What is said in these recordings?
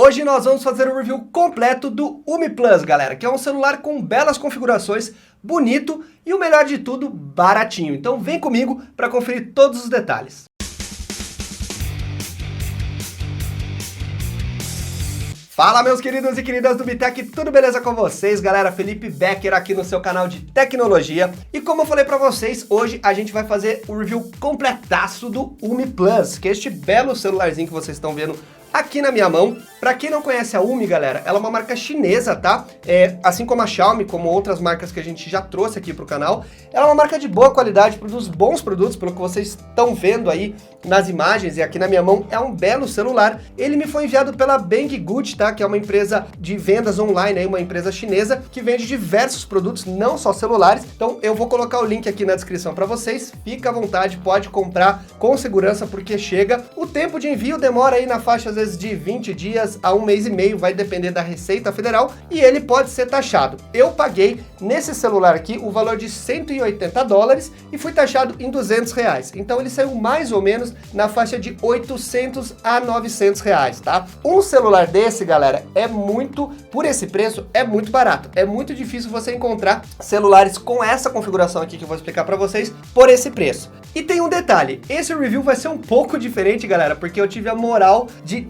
Hoje nós vamos fazer um review completo do Umi Plus, galera, que é um celular com belas configurações, bonito e o melhor de tudo, baratinho. Então vem comigo para conferir todos os detalhes. Fala, meus queridos e queridas do Bitec, tudo beleza com vocês? Galera, Felipe Becker aqui no seu canal de tecnologia. E como eu falei pra vocês, hoje a gente vai fazer o review completaço do Umi Plus, que é este belo celularzinho que vocês estão vendo aqui na minha mão. Pra quem não conhece a Umi, galera, ela é uma marca chinesa, tá? Assim como a Xiaomi, como outras marcas que a gente já trouxe aqui pro canal, ela é uma marca de boa qualidade, produz bons produtos, pelo que vocês estão vendo aí nas imagens, e aqui na minha mão é um belo celular. Ele me foi enviado pela Banggood, tá? Que é uma empresa de vendas online, aí, uma empresa chinesa que vende diversos produtos, não só celulares. Então eu vou colocar o link aqui na descrição pra vocês, fica à vontade, pode comprar com segurança, porque chega. O tempo de envio demora aí na faixa, às vezes, de 20 dias a 1 mês e meio, vai depender da Receita Federal, e ele pode ser taxado. Eu paguei nesse celular aqui o valor de $180 e fui taxado em R$200. Então ele saiu mais ou menos na faixa de R$800 a R$900, tá? Um celular desse, galera, por esse preço, é muito barato. É muito difícil você encontrar celulares com essa configuração aqui que eu vou explicar pra vocês por esse preço. E tem um detalhe, esse review vai ser um pouco diferente, galera, porque eu tive a moral de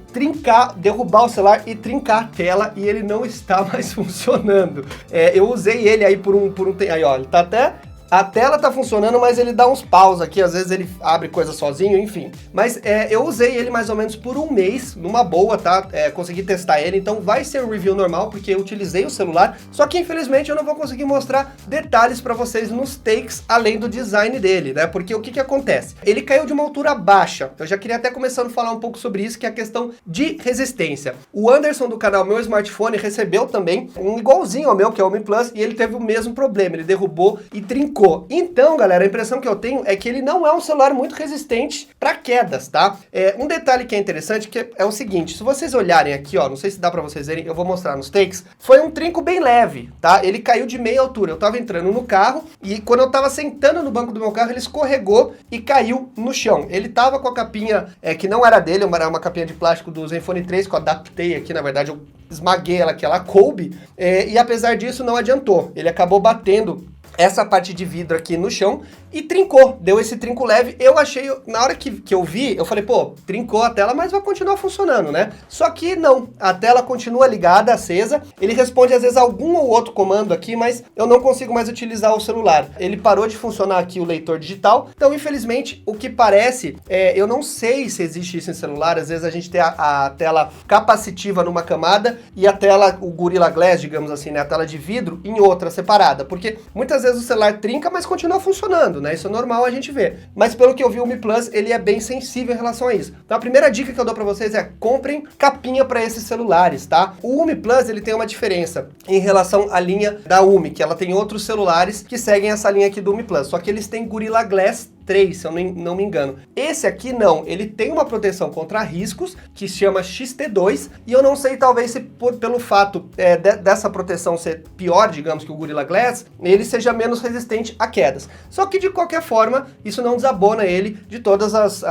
derrubar o celular e trincar a tela, e ele não está mais funcionando. Eu usei ele aí por um tempo, aí ó, ele tá até... A tela tá funcionando, mas ele dá uns paus aqui, às vezes ele abre coisa sozinho, enfim. Mas eu usei ele mais ou menos por um mês, numa boa, tá? Consegui testar ele, então vai ser um review normal, porque eu utilizei o celular, só que infelizmente eu não vou conseguir mostrar detalhes pra vocês nos takes, além do design dele, né? Porque o que acontece? Ele caiu de uma altura baixa, eu já queria até começando a falar um pouco sobre isso, que é a questão de resistência. O Anderson do canal Meu Smartphone recebeu também um igualzinho ao meu, que é o Umi Plus, e ele teve o mesmo problema, ele derrubou e trincou. Então, galera, a impressão que eu tenho é que ele não é um celular muito resistente para quedas, tá? Um detalhe que é interessante que é o seguinte, se vocês olharem aqui, ó, não sei se dá para vocês verem, eu vou mostrar nos takes, foi um trinco bem leve, tá? Ele caiu de meia altura, eu tava entrando no carro e quando eu tava sentando no banco do meu carro, ele escorregou e caiu no chão. Ele tava com a capinha, que não era dele, era uma capinha de plástico do Zenfone 3, que eu adaptei aqui, na verdade eu esmaguei ela, que ela coube, e apesar disso não adiantou, ele acabou batendo essa parte de vidro aqui no chão e trincou, deu esse trinco leve. Eu achei, na hora que eu vi, eu falei, pô, trincou a tela, mas vai continuar funcionando, né? Só que não, a tela continua ligada, acesa, ele responde às vezes algum ou outro comando aqui, mas eu não consigo mais utilizar o celular. Ele parou de funcionar aqui o leitor digital, então infelizmente o que parece, eu não sei se existe isso em celular, às vezes a gente tem a tela capacitiva numa camada e a tela, o Gorilla Glass, digamos assim, né, a tela de vidro em outra separada, porque muitas vezes o celular trinca, mas continua funcionando, né? Isso é normal a gente ver. Mas pelo que eu vi, o Umi Plus, ele é bem sensível em relação a isso. Então a primeira dica que eu dou pra vocês é comprem capinha para esses celulares, tá? O Umi Plus, ele tem uma diferença em relação à linha da Umi, que ela tem outros celulares que seguem essa linha aqui do Umi Plus, só que eles têm Gorilla Glass 3, se eu não me engano. Esse aqui não, ele tem uma proteção contra riscos, que se chama XT2, e eu não sei, talvez se pelo fato dessa proteção ser pior, digamos, que o Gorilla Glass, ele seja menos resistente a quedas. Só que de qualquer forma, isso não desabona ele de todas as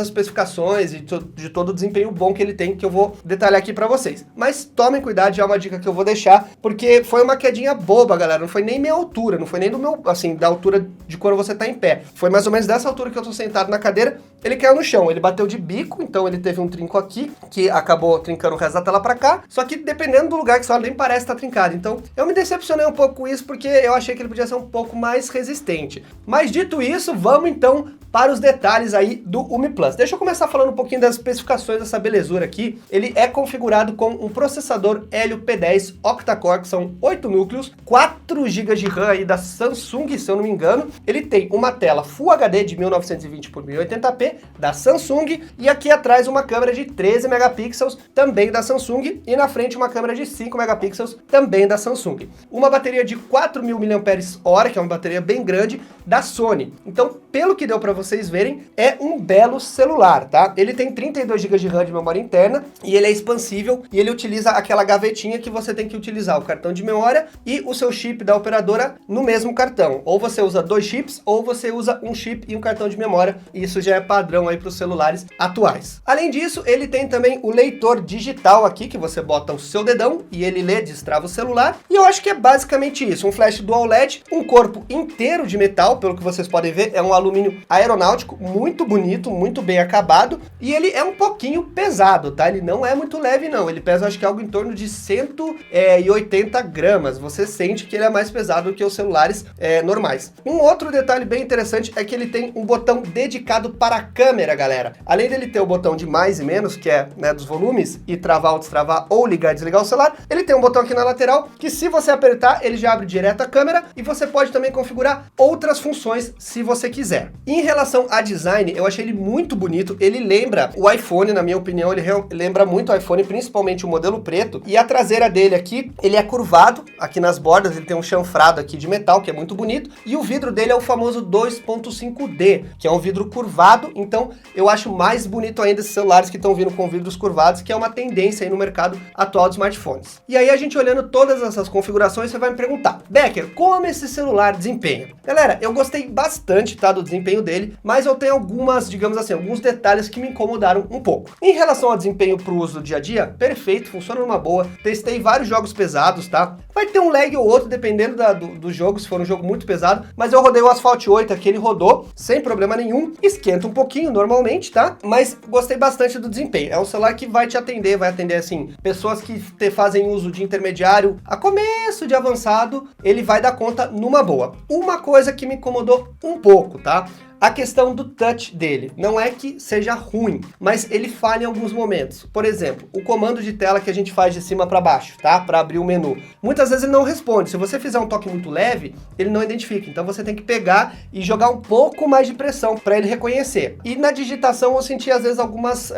especificações e de todo o desempenho bom que ele tem, que eu vou detalhar aqui pra vocês. Mas tomem cuidado, já é uma dica que eu vou deixar, porque foi uma quedinha boba, galera, não foi nem minha altura, não foi nem do meu, assim, da altura de quando você tá em pé. Foi mais ou menos dessa altura que eu tô sentado na cadeira, ele caiu no chão, ele bateu de bico, então ele teve um trinco aqui, que acabou trincando o resto da tela pra cá, só que dependendo do lugar que você olha, nem parece estar trincado. Então eu me decepcionei um pouco com isso, porque eu achei que ele podia ser um pouco mais resistente. Mas dito isso, vamos então para os detalhes aí do Umi Plus. Deixa eu começar falando um pouquinho das especificações dessa belezura aqui. Ele é configurado com um processador Helio P10 octa-core, que são 8 núcleos, 4 GB de RAM aí da Samsung, se eu não me engano. Ele tem uma tela Full HD de 1920 por 1080p da Samsung, e aqui atrás uma câmera de 13 megapixels, também da Samsung, e na frente uma câmera de 5 megapixels, também da Samsung. Uma bateria de 4.000 mAh, que é uma bateria bem grande, da Sony. Então, pelo que deu para vocês verem, é um belo celular, tá? Ele tem 32 GB de RAM de memória interna e ele é expansível e ele utiliza aquela gavetinha que você tem que utilizar o cartão de memória e o seu chip da operadora no mesmo cartão. Ou você usa 2 chips ou você usa um chip e um cartão de memória, e isso já é padrão aí para os celulares atuais. Além disso, ele tem também o leitor digital aqui, que você bota o seu dedão e ele lê, destrava o celular, e eu acho que é basicamente isso, um flash dual LED, um corpo inteiro de metal, pelo que vocês podem ver, é um alumínio aeronáutico, muito bonito, muito bem acabado, e ele é um pouquinho pesado, tá? Ele não é muito leve não, ele pesa acho que algo em torno de 180 gramas, você sente que ele é mais pesado do que os celulares normais. Um outro detalhe bem interessante é que ele tem um botão dedicado para a câmera, galera. Além dele ter o botão de mais e menos, que é, né, dos volumes, e travar ou destravar, ou ligar e desligar o celular, ele tem um botão aqui na lateral, que se você apertar, ele já abre direto a câmera, e você pode também configurar outras funções, se você quiser. Em relação a design, eu achei ele muito bonito, ele lembra o iPhone, na minha opinião, ele lembra muito o iPhone, principalmente o modelo preto, e a traseira dele aqui, ele é curvado, aqui nas bordas, ele tem um chanfrado aqui de metal, que é muito bonito, e o vidro dele é o famoso 2.5D, que é um vidro curvado, então eu acho mais bonito ainda esses celulares que estão vindo com vidros curvados, que é uma tendência aí no mercado atual de smartphones. E aí a gente olhando todas essas configurações, você vai me perguntar, Becker, como esse celular desempenha? Galera, eu gostei bastante, tá, do desempenho dele, mas eu tenho algumas, digamos assim, alguns detalhes que me incomodaram um pouco. Em relação ao desempenho para o uso do dia a dia, perfeito, funciona numa boa, testei vários jogos pesados, tá? Vai ter um lag ou outro, dependendo do jogo, se for um jogo muito pesado, mas eu rodei o Asphalt 8 aqui, ele rodou sem problema nenhum, esquenta um pouquinho normalmente, tá? Mas gostei bastante do desempenho. É um celular que vai te atender, vai atender, assim, pessoas que fazem uso de intermediário a começo de avançado, ele vai dar conta numa boa. Uma coisa que me incomodou um pouco, tá? A questão do touch dele, não é que seja ruim, mas ele falha em alguns momentos. Por exemplo, o comando de tela que a gente faz de cima para baixo, tá? Para abrir o menu. Muitas vezes ele não responde. Se você fizer um toque muito leve, ele não identifica. Então você tem que pegar e jogar um pouco mais de pressão para ele reconhecer. E na digitação eu senti às vezes algumas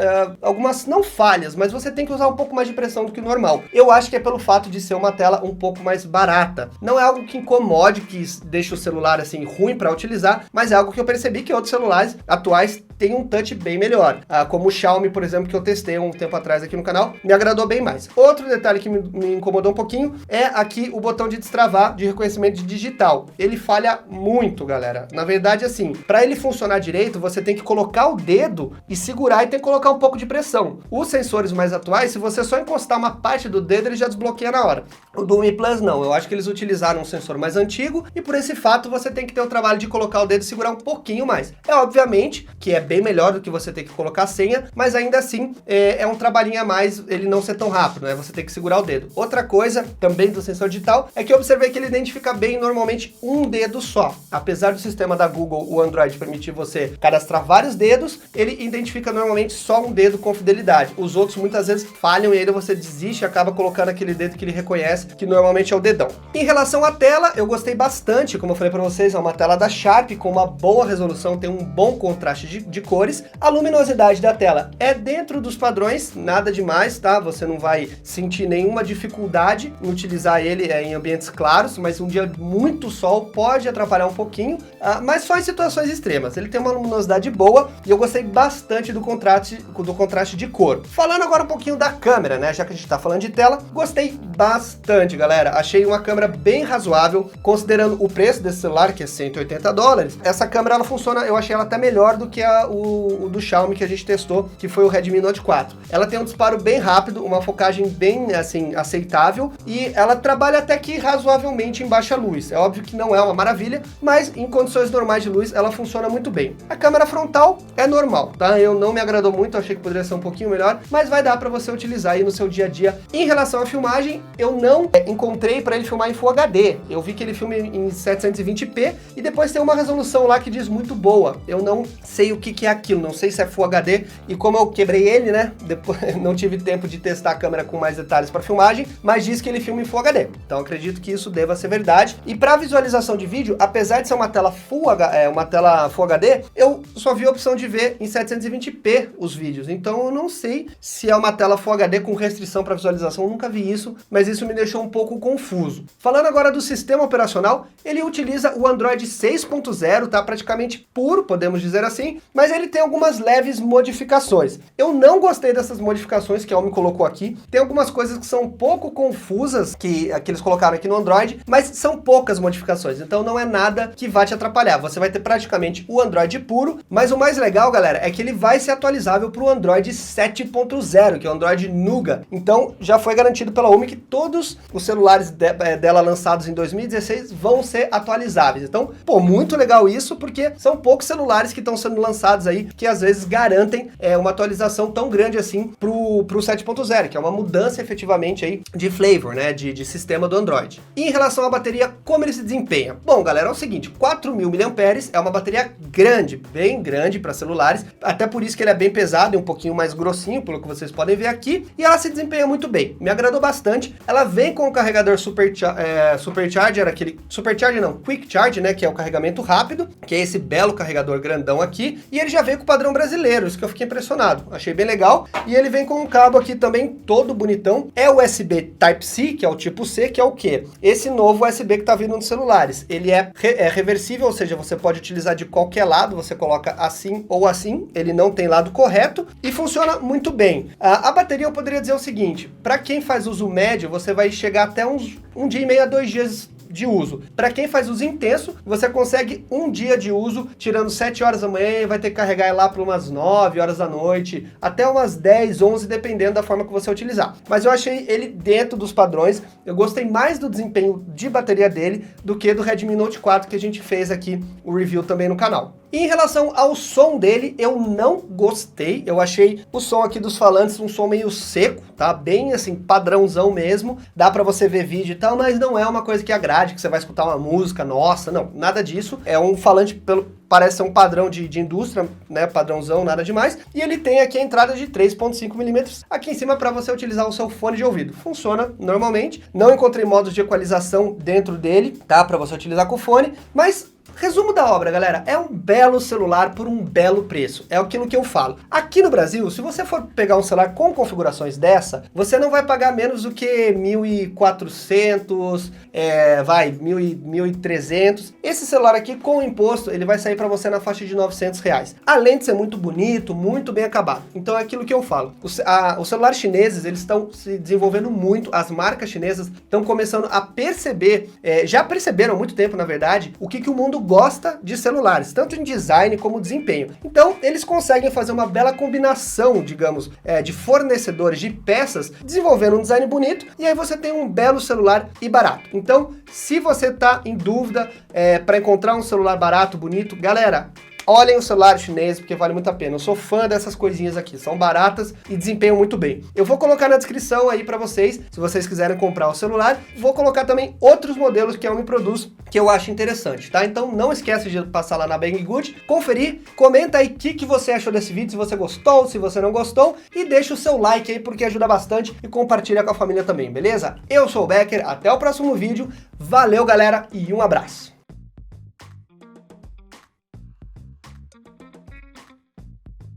não falhas, mas você tem que usar um pouco mais de pressão do que o normal. Eu acho que é pelo fato de ser uma tela um pouco mais barata. Não é algo que incomode, que deixa o celular assim ruim para utilizar, mas é algo que eu percebi que outros celulares atuais têm um touch bem melhor, como o Xiaomi, por exemplo, que eu testei um tempo atrás aqui no canal, me agradou bem mais. Outro detalhe que me incomodou um pouquinho é aqui o botão de destravar de reconhecimento de digital. Ele falha muito, galera. Na verdade, assim, para ele funcionar direito, você tem que colocar o dedo e segurar e tem que colocar um pouco de pressão. Os sensores mais atuais, se você só encostar uma parte do dedo, ele já desbloqueia na hora. O do Mi Plus não, eu acho que eles utilizaram um sensor mais antigo e por esse fato você tem que ter o trabalho de colocar o dedo e segurar um pouquinho mais. É obviamente que é bem melhor do que você ter que colocar a senha, mas ainda assim é um trabalhinho a mais ele não ser tão rápido, né? Você tem que segurar o dedo. Outra coisa também do sensor digital é que eu observei que ele identifica bem normalmente um dedo só. Apesar do sistema da Google, o Android, permitir você cadastrar vários dedos, ele identifica normalmente só um dedo com fidelidade. Os outros muitas vezes falham e aí você desiste e acaba colocando aquele dedo que ele reconhece, que normalmente é o dedão. Em relação à tela, eu gostei bastante, como eu falei para vocês, é uma tela da Sharp com uma boa resolução, tem um bom contraste de cores. A luminosidade da tela é dentro dos padrões, nada demais, tá? Você não vai sentir nenhuma dificuldade em utilizar ele em ambientes claros, mas um dia muito sol pode atrapalhar um pouquinho, mas só em situações extremas. Ele tem uma luminosidade boa e eu gostei bastante do contraste de cor. Falando agora um pouquinho da câmera, né? Já que a gente tá falando de tela, gostei bastante, galera. Achei uma câmera bem razoável, considerando o preço desse celular, que é $180. Essa câmera, ela funciona, eu achei ela até melhor do que o do Xiaomi que a gente testou, que foi o Redmi Note 4. Ela tem um disparo bem rápido, uma focagem bem, assim, aceitável, e ela trabalha até que razoavelmente em baixa luz. É óbvio que não é uma maravilha, mas em condições normais de luz, ela funciona muito bem. A câmera frontal é normal, tá? Eu não me agradou muito, achei que poderia ser um pouquinho melhor, mas vai dar para você utilizar aí no seu dia a dia. Em relação à filmagem, eu não encontrei para ele filmar em Full HD. Eu vi que ele filma em 720p e depois tem uma resolução lá que diz muito boa. Eu não sei o que é aquilo, não sei se é Full HD, e como eu quebrei ele, né, depois não tive tempo de testar a câmera com mais detalhes para filmagem, mas diz que ele filma em Full HD. Então acredito que isso deva ser verdade. E para visualização de vídeo, apesar de ser uma tela Full HD, eu só vi a opção de ver em 720p os vídeos. Então eu não sei se é uma tela Full HD com restrição para visualização, eu nunca vi isso, mas mas isso me deixou um pouco confuso. Falando agora do sistema operacional, ele utiliza o Android 6.0, tá? Praticamente puro, podemos dizer assim, mas ele tem algumas leves modificações. Eu não gostei dessas modificações que a Xiaomi colocou aqui. Tem algumas coisas que são um pouco confusas que eles colocaram aqui no Android, mas são poucas modificações, então não é nada que vai te atrapalhar. Você vai ter praticamente o Android puro, mas o mais legal, galera, é que ele vai ser atualizável para o Android 7.0, que é o Android Nougat. Então já foi garantido pela Xiaomi que todos os celulares dela lançados em 2016 vão ser atualizáveis. Então, pô, muito legal isso, porque são poucos celulares que estão sendo lançados aí, que às vezes garantem uma atualização tão grande assim pro 7.0, que é uma mudança efetivamente aí de flavor, né, de sistema do Android. E em relação à bateria, como ele se desempenha? Bom, galera, é o seguinte, 4.000 mAh é uma bateria grande, bem grande para celulares, até por isso que ele é bem pesado e um pouquinho mais grossinho, pelo que vocês podem ver aqui, e ela se desempenha muito bem. Me agradou bastante. Ela vem com o carregador Supercharger, Quick Charge, né, que é o carregamento rápido, que é esse belo carregador grandão aqui, e ele já veio com o padrão brasileiro, isso que eu fiquei impressionado. Achei bem legal, e ele vem com um cabo aqui também todo bonitão, é o USB Type-C, que é o tipo C, que é o quê? Esse novo USB que tá vindo nos celulares. Ele é reversível, ou seja, você pode utilizar de qualquer lado, você coloca assim ou assim, ele não tem lado correto, e funciona muito bem. A bateria eu poderia dizer o seguinte, para quem faz uso médio, você vai chegar até um dia e meio a 2 dias de uso. Para quem faz uso intenso, você consegue um dia de uso, tirando 7 horas da manhã, vai ter que carregar lá para umas 9 horas da noite, até umas 10, 11, dependendo da forma que você utilizar. Mas eu achei ele dentro dos padrões, eu gostei mais do desempenho de bateria dele do que do Redmi Note 4 que a gente fez aqui o review também no canal. E em relação ao som dele, eu não gostei, eu achei o som aqui dos falantes um som meio seco, tá? Bem assim, padrãozão mesmo, dá pra você ver vídeo e tal, mas não é uma coisa que agrade, que você vai escutar uma música, nossa, não, nada disso. É um falante parece ser um padrão de indústria, né, padrãozão, nada demais. E ele tem aqui a entrada de 3.5 mm aqui em cima para você utilizar o seu fone de ouvido. Funciona normalmente, não encontrei modos de equalização dentro dele, tá, para você utilizar com o fone, mas... Resumo da obra, galera, é um belo celular por um belo preço, é aquilo que eu falo. Aqui no Brasil, se você for pegar um celular com configurações dessa, você não vai pagar menos do que 1.400, 1.300. Esse celular aqui, com o imposto, ele vai sair para você na faixa de R$900. Além de ser muito bonito, muito bem acabado. Então é aquilo que eu falo. Os celulares chineses, eles estão se desenvolvendo muito, as marcas chinesas estão começando a perceber, já perceberam há muito tempo, na verdade, o que o mundo gosta de celulares, tanto em design como desempenho. Então, eles conseguem fazer uma bela combinação, digamos, de fornecedores de peças, desenvolvendo um design bonito, e aí você tem um belo celular e barato. Então, se você tá em dúvida para encontrar um celular barato, bonito, galera, olhem o celular chinês, porque vale muito a pena. Eu sou fã dessas coisinhas aqui, são baratas e desempenham muito bem. Eu vou colocar na descrição aí para vocês, se vocês quiserem comprar o celular. Vou colocar também outros modelos que a Xiaomi produz, que eu acho interessante, tá? Então não esquece de passar lá na Banggood, conferir, comenta aí o que você achou desse vídeo, se você gostou, se você não gostou, e deixa o seu like aí, porque ajuda bastante, e compartilha com a família também, beleza? Eu sou o Becker, até o próximo vídeo, valeu galera, e um abraço!